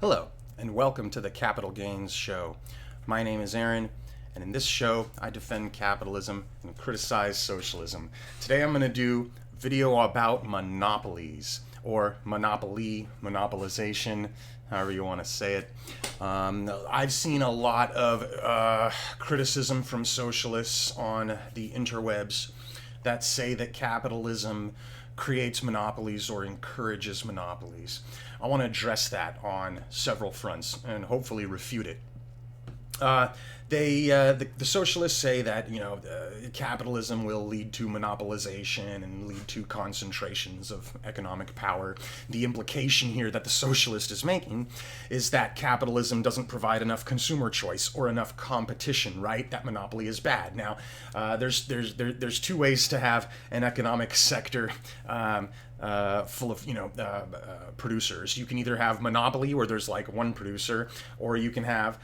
Hello, and welcome to the Capital Gains Show. My name is Aaron, and in this show, I defend capitalism and criticize socialism. Today I'm going to do a video about monopolies, or monopoly, monopolization, however you want to say it. I've seen a lot of criticism from socialists on the interwebs that say that capitalism creates monopolies or encourages monopolies. I want to address that on several fronts and hopefully refute it. The socialists say that capitalism will lead to monopolization and lead to concentrations of economic power. The implication here that the socialist is making is that capitalism doesn't provide enough consumer choice or enough competition, right? That monopoly is bad. Now, there's two ways to have an economic sector full of producers. You can either have monopoly where there's like one producer, or you can have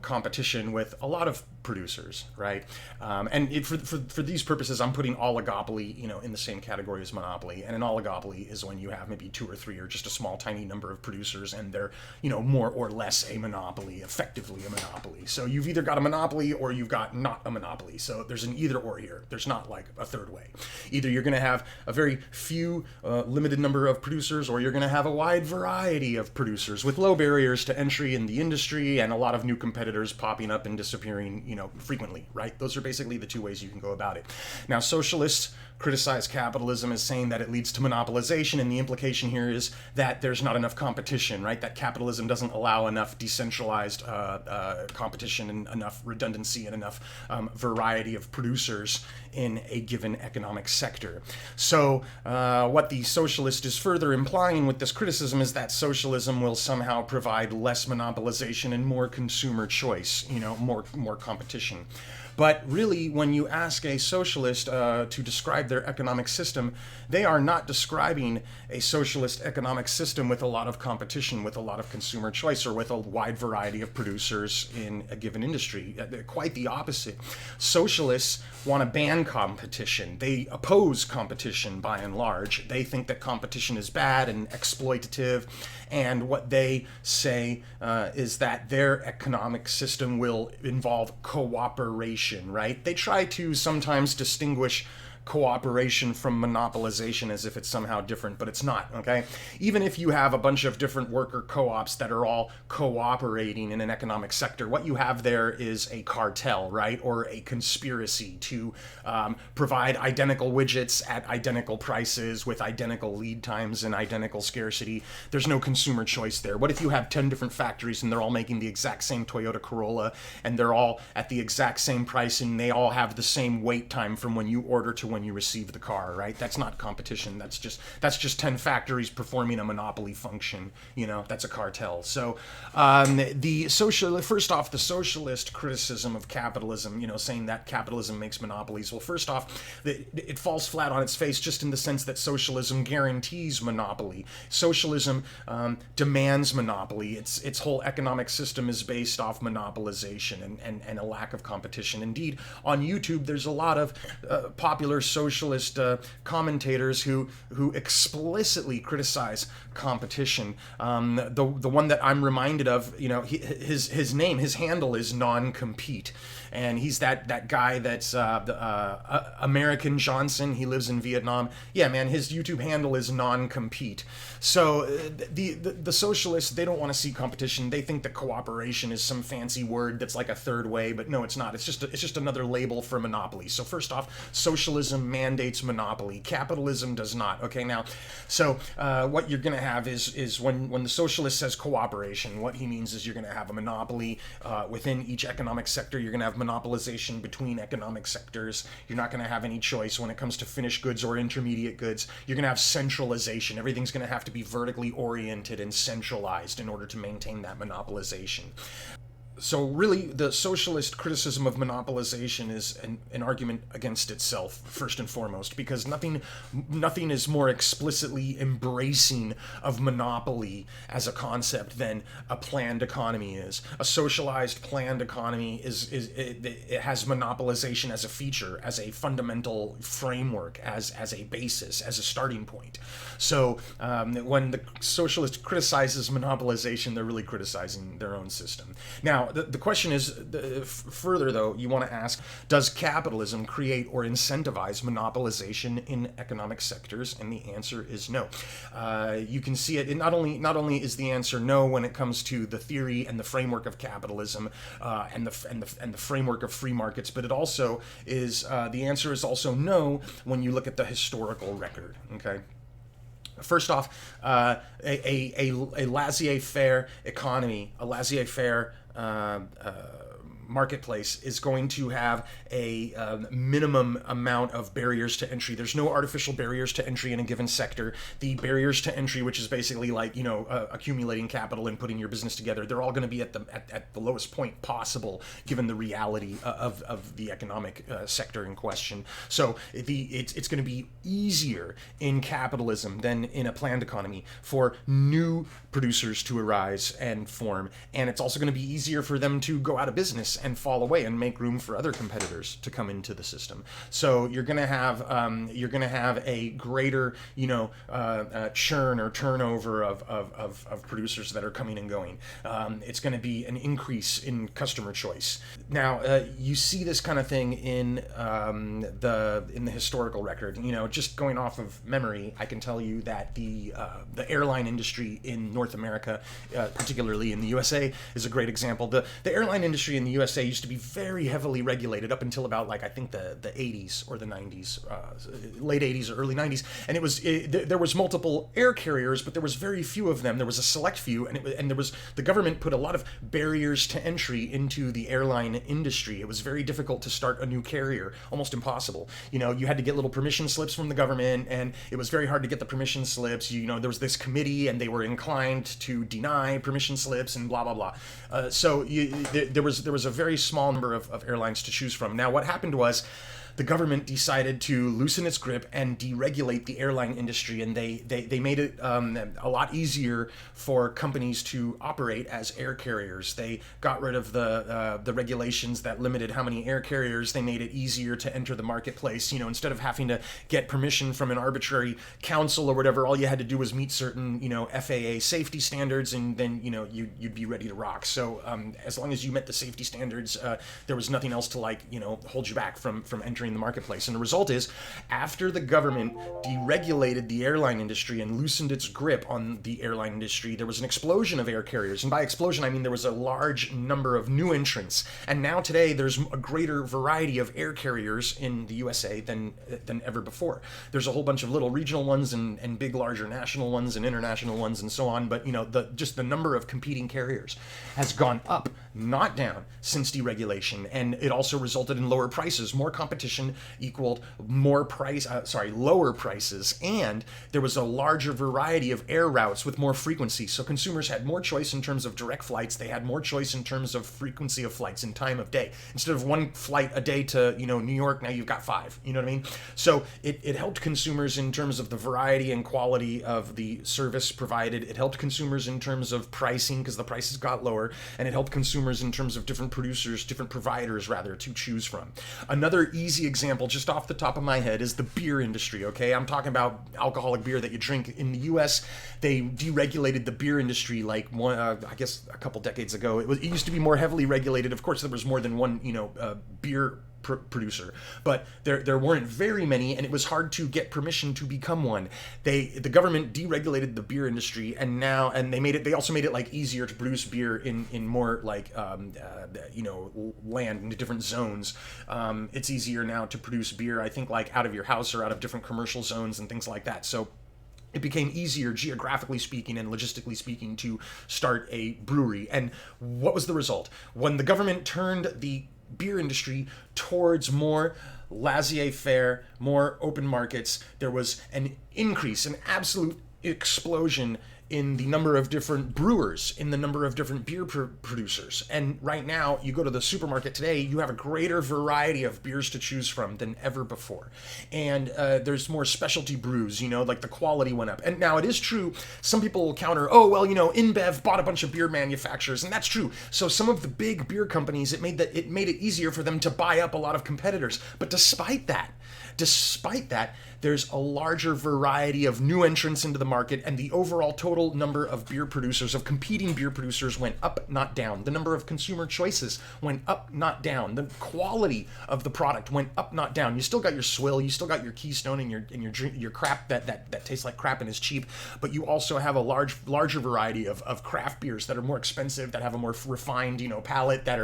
competition with a lot of producers, right? For these purposes, I'm putting oligopoly in the same category as monopoly. And an oligopoly is when you have maybe two or three or just a small tiny number of producers, and they're more or less a monopoly, effectively a monopoly. So you've either got a monopoly or you've got not a monopoly. So there's an either or here. There's not like a third way. Either you're going to have a very few limited number of producers, or you're going to have a wide variety of producers with low barriers to entry in the industry and a lot of new competitors popping up and disappearing frequently, right? Those are basically the two ways you can go about it. Now, socialists criticize capitalism as saying that it leads to monopolization, and the implication here is that there's not enough competition, right? That capitalism doesn't allow enough decentralized competition and enough redundancy and enough variety of producers in a given economic sector. So what the socialist is further implying with this criticism is that socialism will somehow provide less monopolization and more consumer choice, more competition. But really, when you ask a socialist to describe their economic system, they are not describing a socialist economic system with a lot of competition, with a lot of consumer choice, or with a wide variety of producers in a given industry. Quite the opposite. Socialists want to ban competition. They oppose competition by and large. They think that competition is bad and exploitative, and what they say is that their economic system will involve cooperation. Right? They try to sometimes distinguish cooperation from monopolization as if it's somehow different, but it's not, okay? Even if you have a bunch of different worker co-ops that are all cooperating in an economic sector, what you have there is a cartel, right? Or a conspiracy to provide identical widgets at identical prices with identical lead times and identical scarcity. There's no consumer choice there. What if you have 10 different factories and they're all making the exact same Toyota Corolla, and they're all at the exact same price, and they all have the same wait time from when you order to when you receive the car, right? That's not competition. That's just 10 factories performing a monopoly function. That's a cartel. So first off, the socialist criticism of capitalism, saying that capitalism makes monopolies. Well, first off, it falls flat on its face, just in the sense that socialism guarantees monopoly. Socialism demands monopoly. Its whole economic system is based off monopolization and a lack of competition. Indeed, on YouTube, there's a lot of popular socialist commentators who explicitly criticize competition. The one that I'm reminded of, his handle is non-compete, and he's that guy that's American Johnson. He lives in Vietnam. Yeah, man, his YouTube handle is non-compete. So the socialists, they don't want to see competition. They think that cooperation is some fancy word that's like a third way, but no, it's not. It's just another label for monopoly. So first off, socialism mandates monopoly. Capitalism does not. Okay, now, so what you're going to have is when the socialist says cooperation, what he means is you're going to have a monopoly within each economic sector. You're going to have monopolization between economic sectors. You're not going to have any choice when it comes to finished goods or intermediate goods. You're going to have centralization. Everything's going to have to be vertically oriented and centralized in order to maintain that monopolization. So really, the socialist criticism of monopolization is an argument against itself, first and foremost, because nothing is more explicitly embracing of monopoly as a concept than a planned economy is. A socialized planned economy it has monopolization as a feature, as a fundamental framework, as a basis, as a starting point. So when the socialist criticizes monopolization, they're really criticizing their own system. Now, the question is, further though, you want to ask, does capitalism create or incentivize monopolization in economic sectors? And the answer is no. You can see it, not only is the answer no when it comes to the theory and the framework of capitalism and the framework of free markets, but it also is, the answer is also no when you look at the historical record, okay? First off, a laissez-faire economy, a laissez-faire marketplace is going to have a minimum amount of barriers to entry. There's no artificial barriers to entry in a given sector. The barriers to entry, which is basically like, accumulating capital and putting your business together, they're all going to be at the lowest point possible given the reality of the economic sector in question. So it's going to be easier in capitalism than in a planned economy for new producers to arise and form, and it's also going to be easier for them to go out of business and fall away and make room for other competitors to come into the system. So you're going to have a greater churn or turnover of producers that are coming and going. It's going to be an increase in customer choice. Now you see this kind of thing in the historical record. Just going off of memory, I can tell you that the airline industry in North America, particularly in the USA, is a great example. The airline industry in the USA used to be very heavily regulated up until about I think the 80s or the 90s, late 80s or early 90s, and there was multiple air carriers, but there was very few of them. There was a select few, and the government put a lot of barriers to entry into the airline industry. It was very difficult to start a new carrier, almost impossible. You had to get little permission slips from the government, and it was very hard to get the permission slips. There was this committee, and they were inclined to deny permission slips and blah blah blah. So there was a very small number of airlines to choose from. Now, what happened was, the government decided to loosen its grip and deregulate the airline industry, and they made it a lot easier for companies to operate as air carriers. They got rid of the regulations that limited how many air carriers. They made it easier to enter the marketplace. Instead of having to get permission from an arbitrary council or whatever, all you had to do was meet certain FAA safety standards, and then you'd be ready to rock. So as long as you met the safety standards, there was nothing else to hold you back from entering the marketplace. And the result is, after the government deregulated the airline industry and loosened its grip on the airline industry, there was an explosion of air carriers. And by explosion, I mean there was a large number of new entrants. And now today, there's a greater variety of air carriers in the USA than ever before. There's a whole bunch of little regional ones and big, larger national ones and international ones and so on. But just the number of competing carriers has gone up, not down, since deregulation. And it also resulted in lower prices. More competition equaled lower prices, and there was a larger variety of air routes with more frequency. So consumers had more choice in terms of direct flights. They had more choice in terms of frequency of flights and time of day. Instead of one flight a day to New York, now you've got 5. You know what I mean? So it helped consumers in terms of the variety and quality of the service provided. It helped consumers in terms of pricing because the prices got lower, and it helped consumers in terms of different providers rather, to choose from. Another easy example, just off the top of my head, is the beer industry, okay? I'm talking about alcoholic beer that you drink. In the US, they deregulated the beer industry I guess a couple decades ago. It used to be more heavily regulated. Of course, there was more than one, beer producer, but there weren't very many, and it was hard to get permission to become one. The government deregulated the beer industry, and they also made it easier to produce beer in more land into different zones. It's easier now to produce beer, I think, out of your house or out of different commercial zones and things like that. So it became easier, geographically speaking and logistically speaking, to start a brewery. And what was the result? When the government turned the beer industry towards more laissez-faire, more open markets, there was an increase, an absolute explosion in the number of different brewers, in the number of different beer producers. And right now, you go to the supermarket today, you have a greater variety of beers to choose from than ever before. And there's more specialty brews, like the quality went up. And now it is true, some people will counter, oh, well, InBev bought a bunch of beer manufacturers, and that's true. So some of the big beer companies, it made it easier for them to buy up a lot of competitors. But despite that, there's a larger variety of new entrants into the market, and the overall total number of beer producers, of competing beer producers, went up, not down. The number of consumer choices went up, not down. The quality of the product went up, not down. You still got your swill, you still got your Keystone and your crap that tastes like crap and is cheap, but you also have a larger variety of craft beers that are more expensive, that have a more refined, palate, that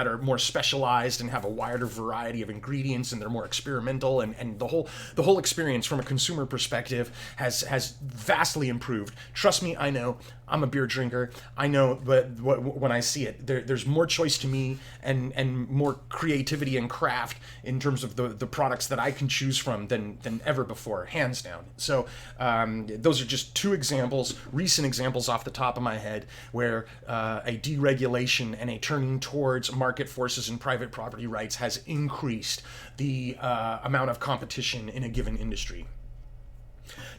are more specialized and have a wider variety of ingredients, and they're more experimental, and the whole experience from a consumer perspective has vastly improved. Trust me, I know. I'm a beer drinker. I know, but when I see it, there's more choice to me and more creativity and craft in terms of the products that I can choose from than ever before, hands down. So those are just two examples, recent examples off the top of my head, where a deregulation and a turning towards market forces and private property rights has increased the amount of competition in a given industry.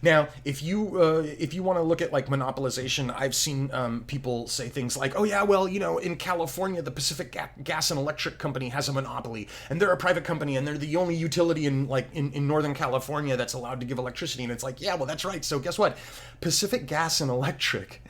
Now, if you want to look at like monopolization, I've seen people say things like, oh yeah, well, in California, the Pacific Gas and Electric Company has a monopoly, and they're a private company, and they're the only utility in Northern California that's allowed to give electricity. And it's like, yeah, well, that's right. So guess what? Pacific Gas and Electric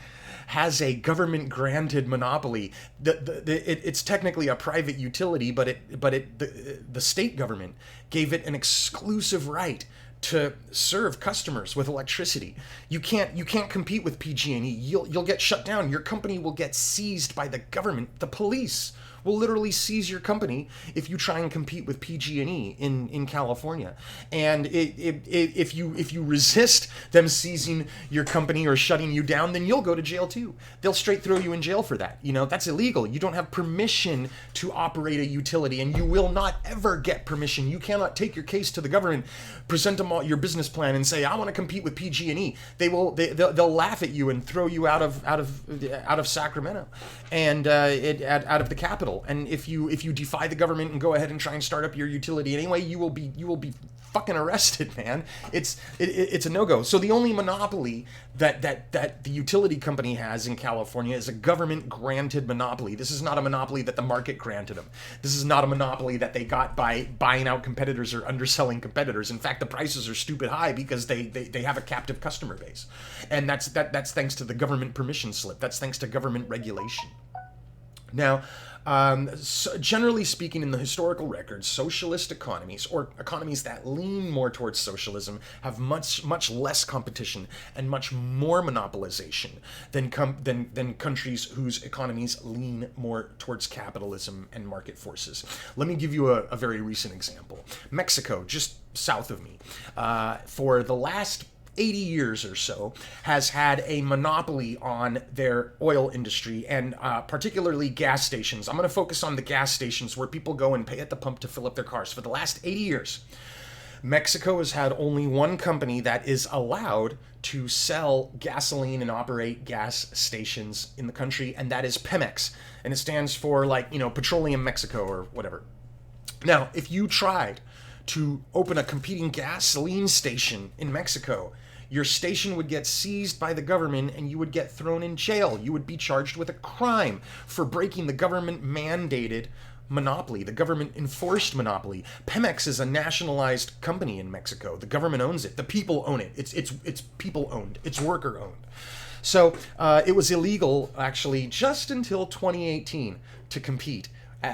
has a government-granted monopoly. It's technically a private utility, but the state government gave it an exclusive right to serve customers with electricity. You can't compete with PG&E. You'll get shut down. Your company will get seized by the government. The police will literally seize your company if you try and compete with PG&E in California. And if you resist them seizing your company or shutting you down, then you'll go to jail too. They'll straight throw you in jail for that. That's illegal. You don't have permission to operate a utility, and you will not ever get permission. You cannot take your case to the government, present them all your business plan, and say, I want to compete with PG&E. They'll laugh at you and throw you out of Sacramento and out of the Capitol. And if you defy the government and go ahead and try and start up your utility anyway, you will be fucking arrested, man. It's a no-go. So the only monopoly that the utility company has in California is a government-granted monopoly. This is not a monopoly that the market granted them. This is not a monopoly that they got by buying out competitors or underselling competitors. In fact, the prices are stupid high because they have a captive customer base. And that's thanks to the government permission slip. That's thanks to government regulation. Now, so generally speaking, in the historical records, socialist economies, or economies that lean more towards socialism, have much less competition and much more monopolization than countries whose economies lean more towards capitalism and market forces. Let me give you a very recent example. Mexico, just south of me, for the last 80 years or so, has had a monopoly on their oil industry, and particularly gas stations. I'm going to focus on the gas stations where people go and pay at the pump to fill up their cars. For the last 80 years, Mexico has had only one company that is allowed to sell gasoline and operate gas stations in the country, and that is Pemex. And it stands for Petroleum Mexico or whatever. Now, if you tried to open a competing gasoline station in Mexico, your station would get seized by the government and you would get thrown in jail. You would be charged with a crime for breaking the government-mandated monopoly, the government-enforced monopoly. Pemex is a nationalized company in Mexico. The government owns it. The people own it. It's people-owned. It's worker-owned. So it was illegal, actually, just until 2018 to compete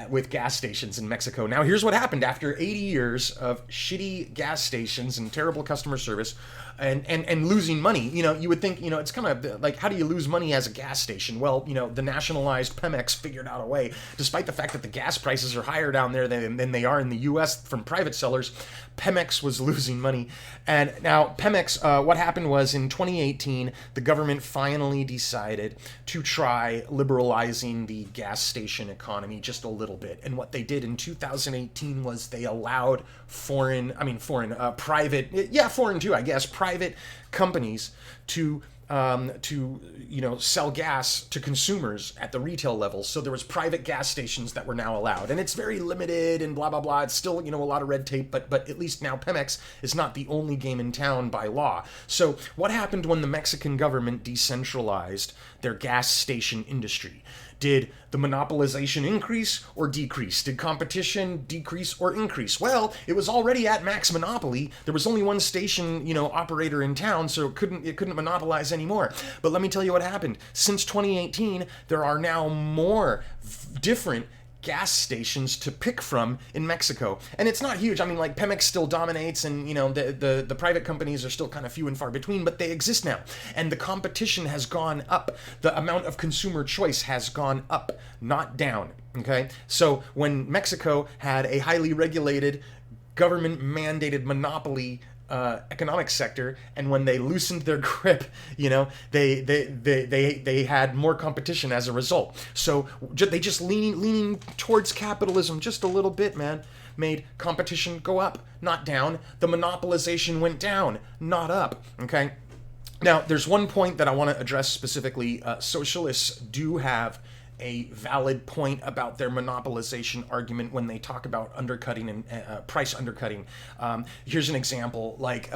with gas stations in Mexico. Now, here's what happened after 80 years of shitty gas stations and terrible customer service and losing money. You would think, it's kind of like, how do you lose money as a gas station? Well, the nationalized Pemex figured out a way, despite the fact that the gas prices are higher down there than they are in the U.S. from private sellers. Pemex was losing money. And now Pemex, what happened was in 2018, the government finally decided to try liberalizing the gas station economy just a little bit. And what they did in 2018 was they allowed foreign too, I guess, private companies to to sell gas to consumers at the retail level. So there was private gas stations that were now allowed, and it's very limited and blah blah blah. It's still a lot of red tape, but at least now Pemex is not the only game in town by law. So what happened when the Mexican government decentralized their gas station industry? Did the monopolization increase or decrease? Did competition decrease or increase? Well, it was already at max monopoly. There was only one station, operator in town, so it couldn't monopolize anymore. But let me tell you what happened. Since 2018, there are now more different gas stations to pick from in Mexico. And it's not huge. I mean, like, Pemex still dominates, and the private companies are still kind of few and far between, but they exist now. And the competition has gone up. The amount of consumer choice has gone up, not down. Okay? So when Mexico had a highly regulated, government mandated monopoly economic sector, and when they loosened their grip, they had more competition as a result. So they just leaning towards capitalism just a little bit, man, made competition go up, not down. The monopolization went down, not up. Okay. Now, there's one point that I want to address specifically. Socialists do have a valid point about their monopolization argument when they talk about undercutting and price undercutting. Here's an example, like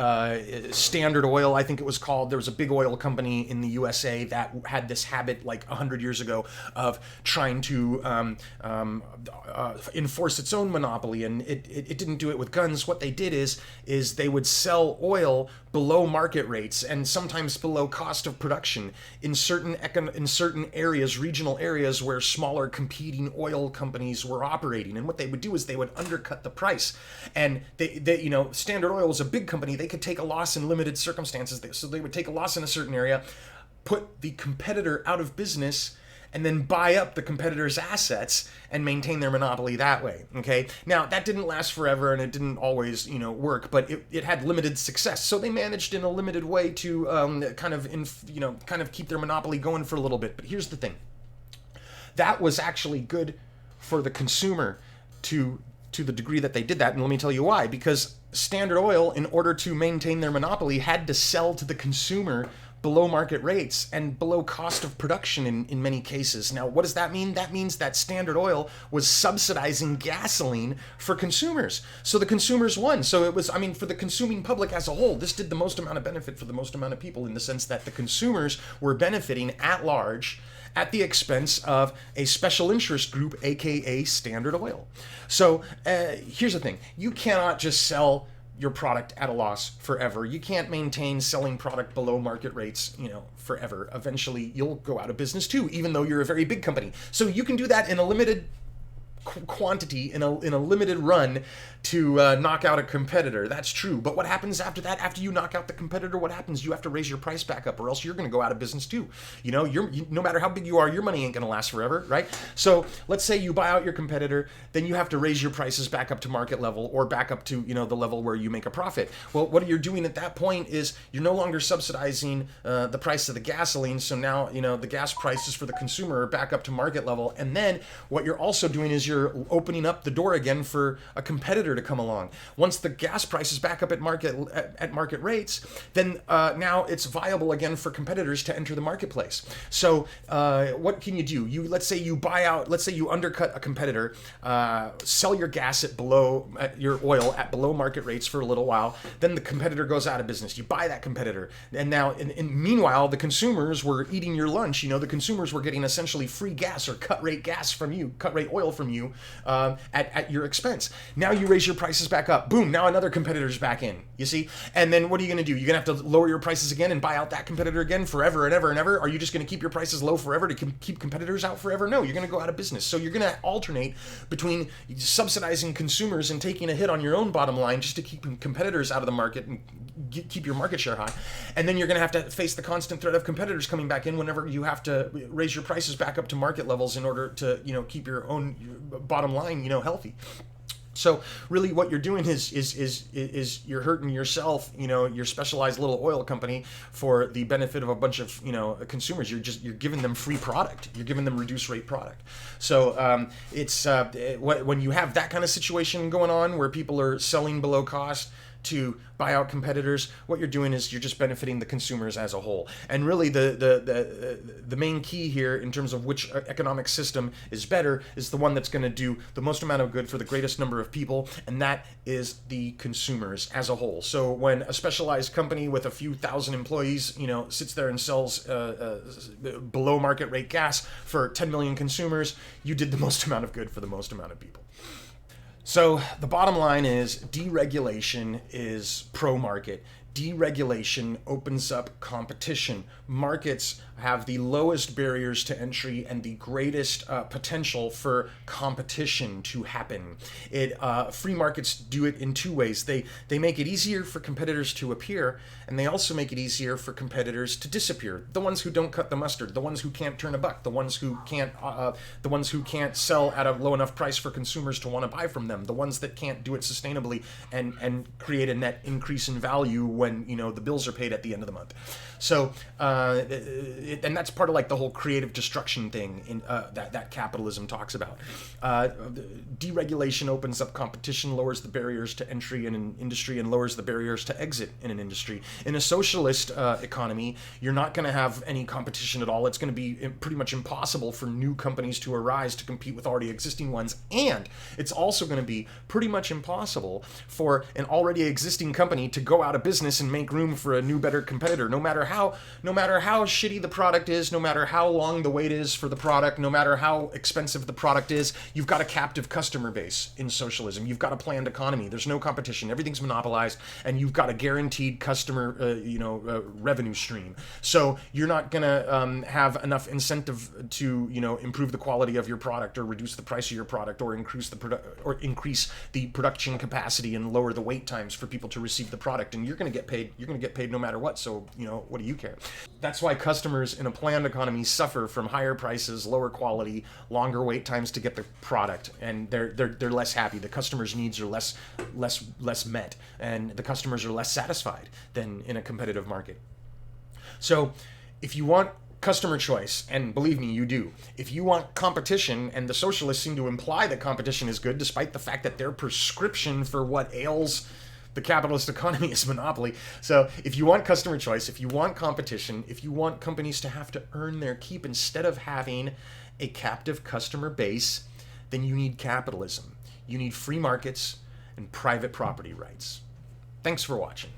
Standard Oil, I think it was called. There was a big oil company in the USA that had this habit like 100 years ago of trying to enforce its own monopoly, and it didn't do it with guns. What they did is they would sell oil below market rates and sometimes below cost of production in certain areas, regional areas where smaller competing oil companies were operating. And what they would do is they would undercut the price. And they Standard Oil was a big company. They could take a loss in limited circumstances. So they would take a loss in a certain area, put the competitor out of business, and then buy up the competitor's assets and maintain their monopoly that way. Okay. Now, that didn't last forever, and it didn't always, work, but it had limited success. So they managed in a limited way to kind of keep their monopoly going for a little bit. But here's the thing: that was actually good for the consumer to the degree that they did that, and let me tell you why. Because Standard Oil, in order to maintain their monopoly, had to sell to the consumer below market rates and below cost of production in many cases. Now, what does that mean? That means that Standard Oil was subsidizing gasoline for consumers. So the consumers won. So it was, for the consuming public as a whole, this did the most amount of benefit for the most amount of people, in the sense that the consumers were benefiting at large at the expense of a special interest group, aka Standard Oil. So here's the thing: you cannot just sell your product at a loss forever. You can't maintain selling product below market rates, forever. Eventually, you'll go out of business too, even though you're a very big company. So you can do that in a limited quantity, in a limited run, to knock out a competitor. That's true. But what happens after that? After you knock out the competitor, what happens? You have to raise your price back up, or else you're going to go out of business too. No matter how big you are, your money ain't going to last forever, right? So let's say you buy out your competitor, then you have to raise your prices back up to market level, or back up to the level where you make a profit. Well, what you're doing at that point is you're no longer subsidizing the price of the gasoline. So now the gas prices for the consumer are back up to market level, and then what you're also doing is you're opening up the door again for a competitor to come along. Once the gas price is back up at market rates, then now it's viable again for competitors to enter the marketplace. So what can you do? Let's say you undercut a competitor, sell your gas your oil at below market rates for a little while, then the competitor goes out of business. You buy that competitor, and now meanwhile the consumers were eating your lunch. The consumers were getting essentially free gas or cut rate oil from you at your expense. Now you raise your prices back up. Boom, now another competitor's back in, you see? And then what are you going to do? You're going to have to lower your prices again and buy out that competitor again forever and ever and ever? Are you just going to keep your prices low forever to keep competitors out forever? No, you're going to go out of business. So you're going to alternate between subsidizing consumers and taking a hit on your own bottom line just to keep competitors out of the market and keep your market share high. And then you're going to have to face the constant threat of competitors coming back in whenever you have to raise your prices back up to market levels in order to, keep your own bottom line, healthy. So really what you're doing is you're hurting yourself, your specialized little oil company, for the benefit of a bunch of, consumers. You're giving them free product. You're giving them reduced rate product. So it's when you have that kind of situation going on where people are selling below cost to buy out competitors, what you're doing is you're just benefiting the consumers as a whole. And really the main key here in terms of which economic system is better is the one that's going to do the most amount of good for the greatest number of people, and that is the consumers as a whole. So when a specialized company with a few thousand employees, sits there and sells below market rate gas for 10 million consumers, you did the most amount of good for the most amount of people. So the bottom line is deregulation is pro-market. Deregulation opens up competition. Markets have the lowest barriers to entry and the greatest potential for competition to happen. Free markets do it in two ways. They make it easier for competitors to appear, and they also make it easier for competitors to disappear. The ones who don't cut the mustard, the ones who can't turn a buck, the ones who can't sell at a low enough price for consumers to want to buy from them, the ones that can't do it sustainably and create a net increase in value when the bills are paid at the end of the month. So and that's part of like the whole creative destruction thing in that capitalism talks about. Deregulation opens up competition, lowers the barriers to entry in an industry, and lowers the barriers to exit in an industry. In a socialist economy, you're not going to have any competition at all. It's going to be pretty much impossible for new companies to arise to compete with already existing ones, and it's also going to be pretty much impossible for an already existing company to go out of business and make room for a new, better competitor. No matter how shitty the product is, no matter how long the wait is for the product, no matter how expensive the product is, you've got a captive customer base in socialism. You've got a planned economy. There's no competition. Everything's monopolized, and you've got a guaranteed customer, revenue stream. So you're not gonna have enough incentive to, improve the quality of your product, or reduce the price of your product, or increase the production capacity and lower the wait times for people to receive the product. And you're gonna get paid. You're gonna get paid no matter what. So what do you care? That's why customers in a planned economy suffer from higher prices, lower quality, longer wait times to get the product, and they're less happy. The customers' needs are less met, and the customers are less satisfied than in a competitive market. So if you want customer choice, and believe me, you do. If you want competition, and the socialists seem to imply that competition is good, despite the fact that their prescription for what ails the capitalist economy is monopoly. So if you want customer choice, if you want competition, if you want companies to have to earn their keep instead of having a captive customer base, then you need capitalism. You need free markets and private property rights. Thanks for watching.